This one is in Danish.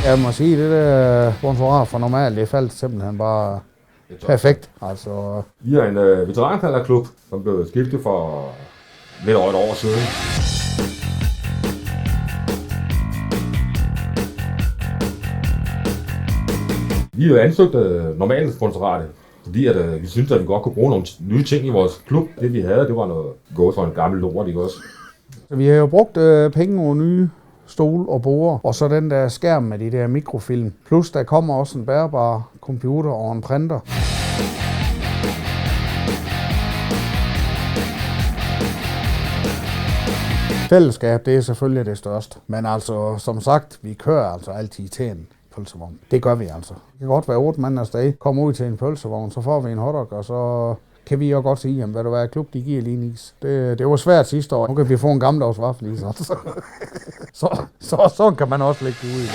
Jeg må sige, det der sponsorat for normalt, det faldt simpelthen bare perfekt. Altså, Vi er en veterankalderklub, som blev skiftet for lidt over et år siden. Vi har jo ansøgt normalt sponsoratet, fordi vi synes, at vi godt kunne bruge nogle nye ting i vores klub. Det vi havde, det var noget gået for en gammel lort, ikke også? så vi har jo brugt penge over nye stol og borde, og så den der skærm med de der mikrofilm. Plus der kommer også en bærbar computer og en printer. Fællesskab, det er selvfølgelig det største. Men altså, som sagt, vi kører altså altid til en pølsevogn. Det gør vi altså. Det kan godt være 8 mand afsted, kommer ud til en pølsevogn, så får vi en hotdog, og så kan vi jo godt sige, jamen, hvad du er, klub, de giver lige en is. Det var svært sidste år. Nu kan vi få en gammeldags vaffel i, så kan man også lægge det ud.